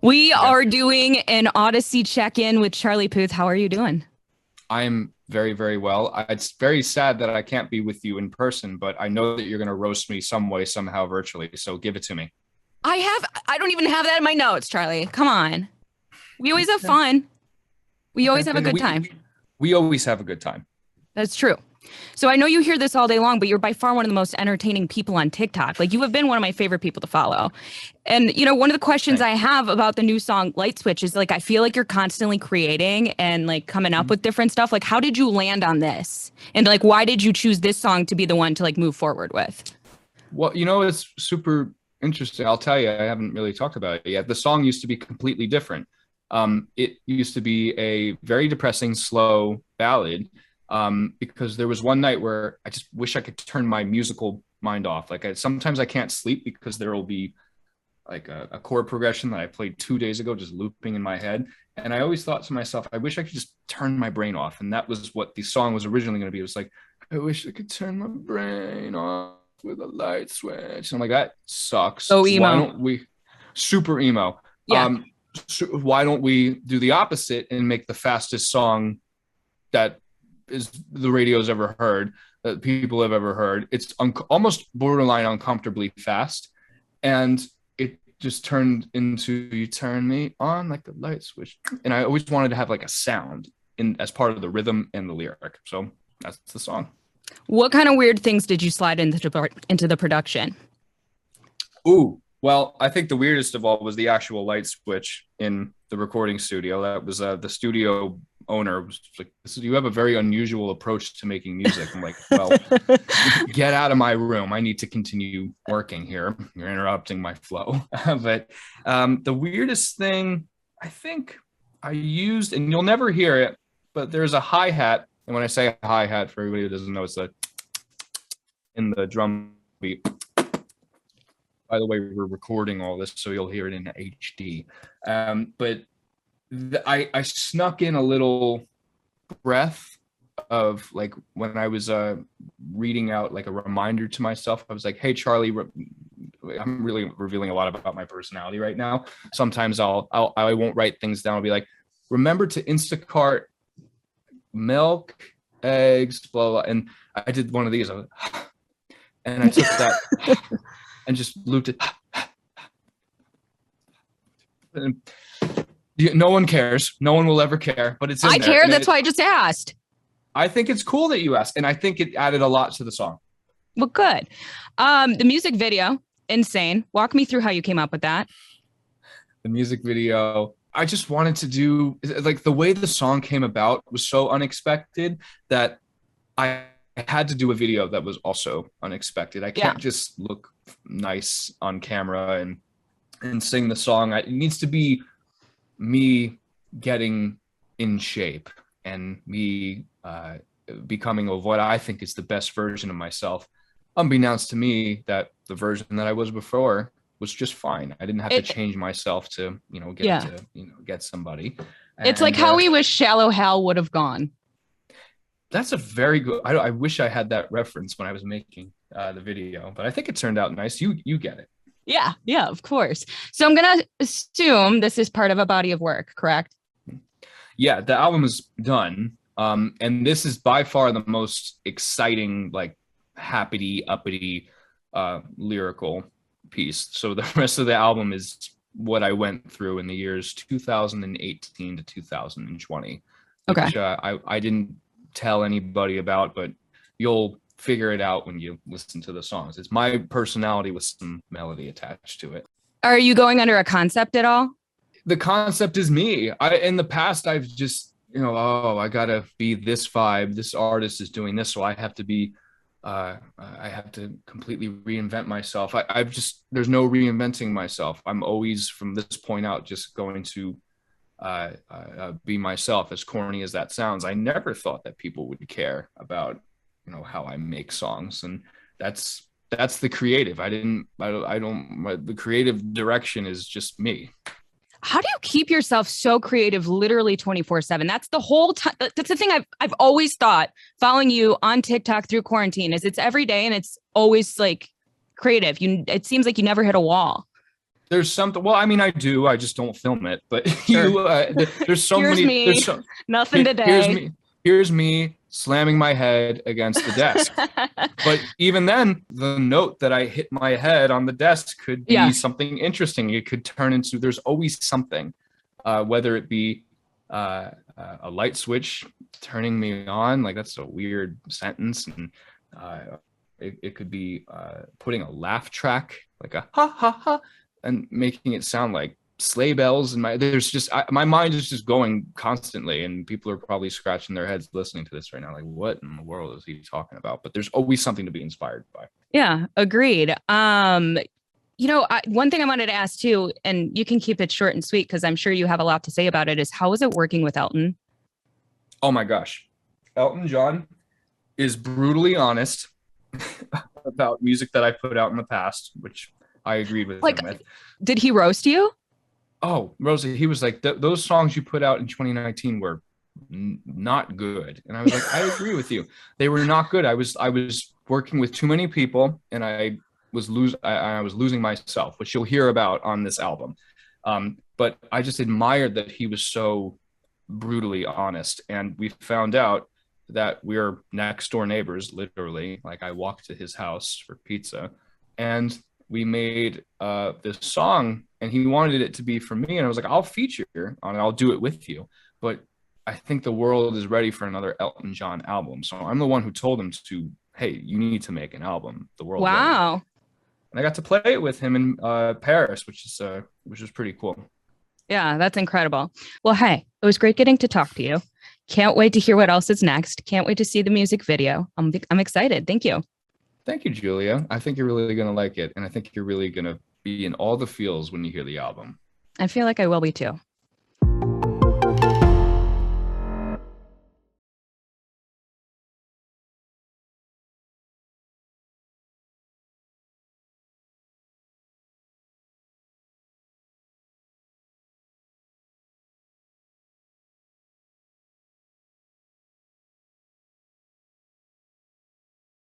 We Yeah, are doing an Audacy check-in with Charlie Puth. How are you doing? I'm very, very well. It's very sad that I can't be with you in person, but I know that you're going to roast me some way, somehow, virtually. So give it to me. I don't even have that in my notes, Charlie. Come on. We always have Okay. fun. We Okay. always have a And good we, time. we we always have a good time. That's true. So I know you hear this all day long, but you're by far one of the most entertaining people on TikTok. Like you have been one of my favorite people to follow. And one of the questions I Thanks. have about the new song Light Switch is like I feel like you're constantly creating and like coming up with different stuff. Like how did you land on this? And like why did you choose this song to be the one to like move forward with? Well, it's super interesting. I'll tell you, I haven't really talked about it yet. The song used to be completely different. It used to be a very depressing, slow ballad. Because there was one night where I just wish I could turn my musical mind off. Like sometimes I can't sleep because there will be like a chord progression that I played 2 days ago, just looping in my head. And I always thought to myself, I wish I could just turn my brain off. And that was what the song was originally going to be. It was like, I wish I could turn my brain off with a light switch. And I'm like, that sucks. So Why emo. don't we super emo? Yeah. Why don't we do the opposite and make the fastest song that is the radio's ever heard, that people have ever heard? It's almost borderline uncomfortably fast. And it just turned into "You Turn Me On Like the Light Switch." And I always wanted to have like a sound in as part of the rhythm and the lyric. So that's the song. What kind of weird things did you slide into the production? Ooh, well, I think the weirdest of all was the actual light switch in the recording studio. That was the studio owner was like, "You have a very unusual approach to making music." I'm like, "Well, get out of my room. I need to continue working here. You're interrupting my flow." But the weirdest thing I think I used, and you'll never hear it, but there's a hi hat. And when I say hi hat, for everybody who doesn't know, it's in the drum beat. By the way, we're recording all this, so you'll hear it in HD. But I snuck in a little breath of like when I was reading out like a reminder to myself. I was like, "Hey, Charlie, I'm really revealing a lot about my personality right now. Sometimes I won't write things down. I'll be like, remember to Instacart milk, eggs, blah blah." And I did one of these, and I took that and just looped it. And no one cares. No one will ever care, but it's in I there. care. And That's why I just asked. I think it's cool that you asked. And I think it added a lot to the song. Well, good. The music video, insane. Walk me through how you came up with that. The music video, I just wanted to do like the way the song came about was so unexpected that I had to do a video that was also unexpected. I Yeah. can't just look nice on camera and sing the song. It needs to be me getting in shape and me becoming of what I think is the best version of myself. Unbeknownst to me, that the version that I was before was just fine. I didn't have to It change myself to, yeah. get somebody. It's like And how we wish Shallow Hal would have gone. that's a very good. I wish I had that reference when I was making the video, but I think it turned out nice. You get it. Yeah, yeah, of course. So I'm gonna assume this is part of a body of work, correct? Yeah, the album is done. And this is by far the most exciting, like happy, uppity, lyrical piece. So the rest of the album is what I went through in the years 2018 to 2020, Okay. which I didn't tell anybody about, but you'll figure it out when you listen to the songs. It's my personality with some melody attached to it. Are you going under a concept at all? The concept is me. In the past I've just, oh, I gotta be this vibe. This artist is doing this, so I have to be. I have to completely reinvent myself. I've just there's no reinventing myself. I'm always from this point out just going to be myself. As corny as that sounds, I never thought that people would care about how I make songs, and that's the creative. The creative direction is just me. How do you keep yourself so creative literally 24/7? That's the whole time. That's the thing I've always thought following you on TikTok through quarantine is it's every day and it's always like creative. It seems like you never hit a wall. There's something. Well, I mean, I do. I just don't film it. But Sure. there's so Here's many. me. Nothing Here's today. me. Here's me slamming my head against the desk. But even then, the note that I hit my head on the desk could be Yeah. something interesting. It could turn into. There's always something, whether it be a light switch turning me on. Like that's a weird sentence, and it could be putting a laugh track, like a ha ha ha, and making it sound like sleigh bells. And my mind is just going constantly, and people are probably scratching their heads listening to this right now, like what in the world is he talking about? But there's always something to be inspired by. Yeah, agreed. One thing I wanted to ask too, and you can keep it short and sweet because I'm sure you have a lot to say about it, is how was it working with Elton? Oh my gosh, Elton John is brutally honest about music that I put out in the past, which I agreed with Like, him with. did he roast you? Oh, Rosie, he was like, those songs you put out in 2019 were not good. And I was like, I agree with you. They were not good. I was working with too many people, and I was losing myself, which you'll hear about on this album. But I just admired that he was so brutally honest. And we found out that we're next door neighbors, literally. Like I walked to his house for pizza, and we made this song, and he wanted it to be for me. And I was like, I'll feature on it. I'll do it with you. But I think the world is ready for another Elton John album. So I'm the one who told him to, hey, you need to make an album. The world's ready. Wow. And I got to play it with him in Paris, which is pretty cool. Yeah, that's incredible. Well, hey, it was great getting to talk to you. Can't wait to hear what else is next. Can't wait to see the music video. I'm excited. Thank you. Thank you, Julia. I think you're really going to like it. And I think you're really going to be in all the feels when you hear the album. I feel like I will be too.